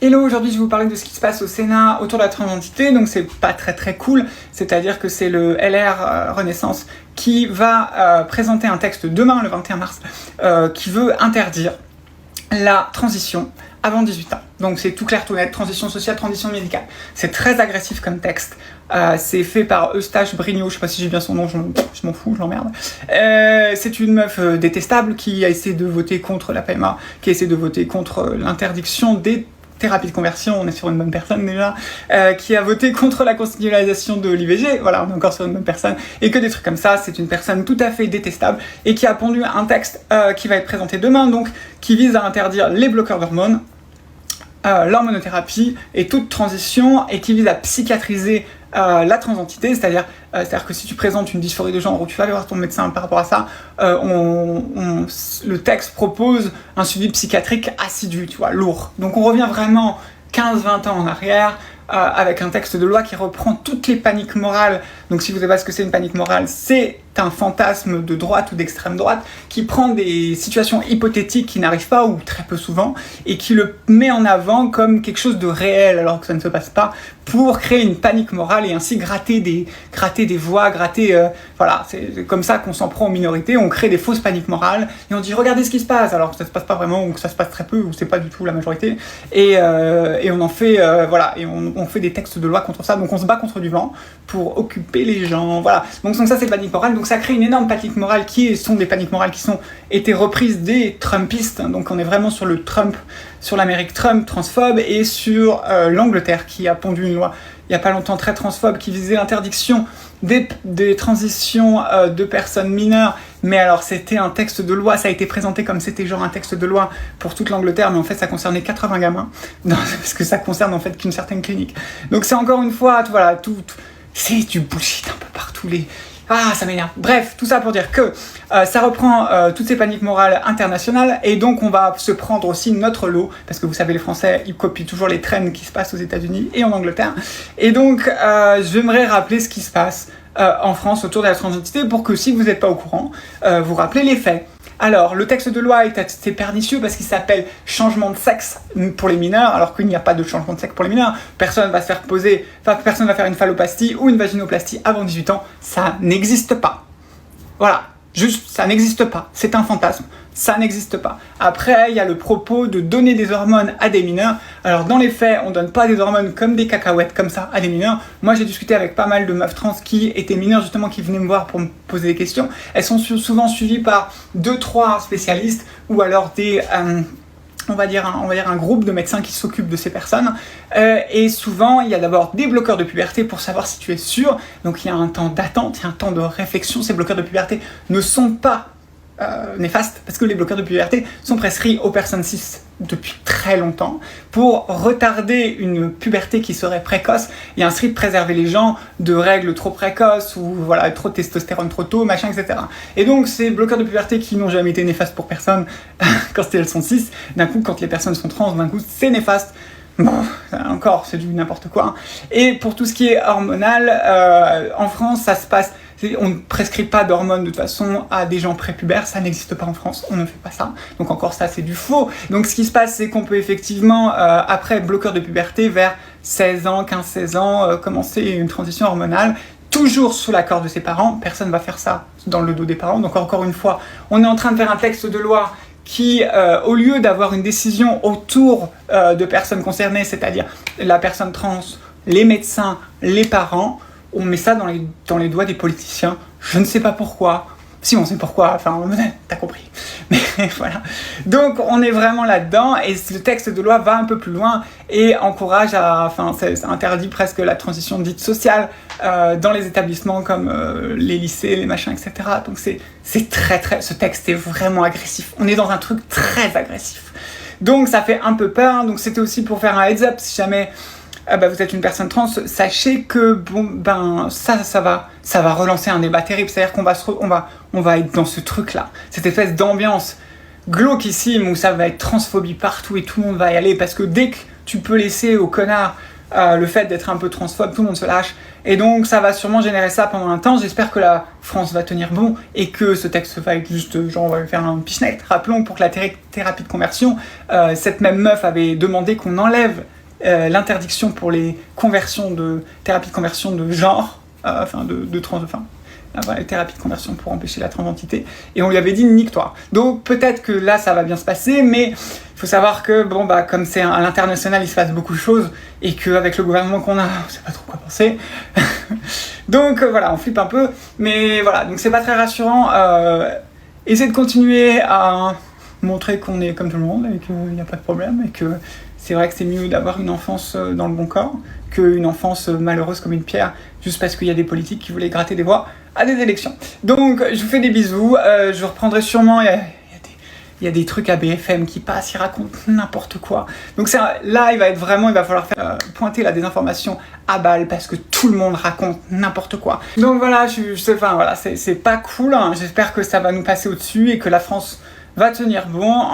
Hello, aujourd'hui je vais vous parler de ce qui se passe au Sénat autour de la transidentité, donc c'est pas très cool, c'est-à-dire que c'est le LR Renaissance qui va présenter un texte demain, le 21 mars, qui veut interdire la transition avant 18 ans. Donc c'est tout clair, tout net, transition sociale, transition médicale. C'est très agressif comme texte. C'est fait par Eustache Brignot, je sais pas si j'ai bien son nom, je m'en fous, je l'emmerde. C'est une meuf détestable qui a essayé de voter contre la PMA, qui a essayé de voter contre l'interdiction des thérapie de conversion, on est sur une bonne personne déjà, qui a voté contre la constitutionnalisation de l'IVG, voilà, on est encore sur une bonne personne, et que des trucs comme ça, c'est une personne tout à fait détestable, et qui a pondu un texte qui va être présenté demain, donc, qui vise à interdire les bloqueurs d'hormones, l'hormonothérapie et toute transition, et qui vise à psychiatriser la transidentité, c'est-à-dire que si tu présentes une dysphorie de genre ou tu vas aller voir ton médecin par rapport à ça, le texte propose un suivi psychiatrique assidu, tu vois, lourd. Donc on revient vraiment 15-20 ans en arrière, avec un texte de loi qui reprend toutes les paniques morales. Donc si vous ne savez pas ce que c'est une panique morale, c'est un fantasme de droite ou d'extrême droite qui prend des situations hypothétiques qui n'arrivent pas ou très peu souvent et qui le met en avant comme quelque chose de réel alors que ça ne se passe pas pour créer une panique morale et ainsi gratter des voix, voilà, c'est comme ça qu'on s'en prend aux minorités, on crée des fausses paniques morales et on dit regardez ce qui se passe alors que ça se passe pas vraiment ou que ça se passe très peu ou c'est pas du tout la majorité et on en fait voilà et on fait des textes de loi contre ça, donc on se bat contre du vent pour occuper les gens, voilà. Donc ça c'est panique morale, donc ça crée une énorme panique morale qui sont des paniques morales qui sont été reprises des Trumpistes, donc on est vraiment sur le Trump, sur l'Amérique Trump transphobe et sur l'Angleterre qui a pondu une loi il n'y a pas longtemps très transphobe qui visait l'interdiction des transitions de personnes mineures, mais alors c'était un texte de loi, ça a été présenté comme c'était genre un texte de loi pour toute l'Angleterre, mais en fait ça concernait 80 gamins, parce que ça concerne en fait qu'une certaine clinique. Donc c'est encore une fois, voilà, c'est du bullshit un peu partout, ça m'énerve. Bref, tout ça pour dire que ça reprend toutes ces paniques morales internationales et donc on va se prendre aussi notre lot, parce que vous savez les Français, ils copient toujours les trends qui se passent aux États-Unis et en Angleterre. Et donc j'aimerais rappeler ce qui se passe en France autour de la transidentité pour que si vous n'êtes pas au courant, vous rappelez les faits. Alors, le texte de loi est assez pernicieux parce qu'il s'appelle « changement de sexe pour les mineurs », alors qu'il n'y a pas de changement de sexe pour les mineurs. Personne va faire une phalloplastie ou une vaginoplastie avant 18 ans. Ça n'existe pas. Voilà. Juste, ça n'existe pas. C'est un fantasme. Ça n'existe pas. Après, il y a le propos de donner des hormones à des mineurs. Alors, dans les faits, on donne pas des hormones comme des cacahuètes, comme ça, à des mineurs. Moi, j'ai discuté avec pas mal de meufs trans qui étaient mineures, justement, qui venaient me voir pour me poser des questions. Elles sont souvent suivies par 2-3 spécialistes ou alors on va dire un groupe de médecins qui s'occupent de ces personnes. Et souvent, il y a d'abord des bloqueurs de puberté pour savoir si tu es sûr. Donc, il y a un temps d'attente, il y a un temps de réflexion. Ces bloqueurs de puberté ne sont pas néfastes parce que les bloqueurs de puberté sont prescrits aux personnes cis depuis très longtemps pour retarder une puberté qui serait précoce et ainsi préserver les gens de règles trop précoces ou voilà, trop de testostérone trop tôt, machin, etc. Et donc ces bloqueurs de puberté qui n'ont jamais été néfastes pour personne quand elles sont cis, d'un coup quand les personnes sont trans, d'un coup c'est néfaste. Bon, encore, c'est du n'importe quoi. Et pour tout ce qui est hormonal, en France, ça se passe. On ne prescrit pas d'hormones de toute façon à des gens prépubères, ça n'existe pas en France, on ne fait pas ça. Donc encore ça, c'est du faux. Donc ce qui se passe, c'est qu'on peut effectivement, après bloqueur de puberté, vers 16 ans, 15-16 ans, commencer une transition hormonale, toujours sous l'accord de ses parents. Personne ne va faire ça dans le dos des parents. Donc encore une fois, on est en train de faire un texte de loi qui, au lieu d'avoir une décision autour de personnes concernées, c'est-à-dire la personne trans, les médecins, les parents, on met ça dans les doigts des politiciens. Je ne sais pas pourquoi. Si, on sait pourquoi, enfin, t'as compris. Mais voilà. Donc, on est vraiment là-dedans, et le texte de loi va un peu plus loin, et encourage ça interdit presque la transition dite sociale dans les établissements comme les lycées, les machins, etc. Donc, ce texte est vraiment agressif. On est dans un truc très agressif. Donc, ça fait un peu peur. Donc, c'était aussi pour faire un heads-up, si jamais vous êtes une personne trans, sachez que ça va relancer un débat terrible. C'est-à-dire qu'on va être dans ce truc-là, cette espèce d'ambiance glauquissime où ça va être transphobie partout et tout le monde va y aller parce que dès que tu peux laisser aux connards le fait d'être un peu transphobe, tout le monde se lâche. Et donc ça va sûrement générer ça pendant un temps. J'espère que la France va tenir bon et que ce texte va être juste, genre on va faire un pichenect. Rappelons que pour que la thérapie de conversion, cette même meuf avait demandé qu'on enlève l'interdiction pour les conversions de thérapie de conversion de genre, les thérapies de conversion pour empêcher la transidentité, et on lui avait dit nique-toi. Donc peut-être que là ça va bien se passer, mais il faut savoir que comme c'est à l'international, il se passe beaucoup de choses, et qu'avec le gouvernement qu'on a, on sait pas trop quoi penser. Donc voilà, on flippe un peu, mais voilà, donc c'est pas très rassurant. Essayez de continuer à montrer qu'on est comme tout le monde, et qu'il n'y a pas de problème, et que c'est vrai que c'est mieux d'avoir une enfance dans le bon corps qu'une enfance malheureuse comme une pierre, juste parce qu'il y a des politiques qui voulaient gratter des voix à des élections. Donc, je vous fais des bisous. Je reprendrai sûrement... Il y a des trucs à BFM qui passent, ils racontent n'importe quoi. Donc là, il va falloir faire pointer la désinformation à balle parce que tout le monde raconte n'importe quoi. Donc voilà, c'est pas cool. Hein. J'espère que ça va nous passer au-dessus et que la France va tenir bon.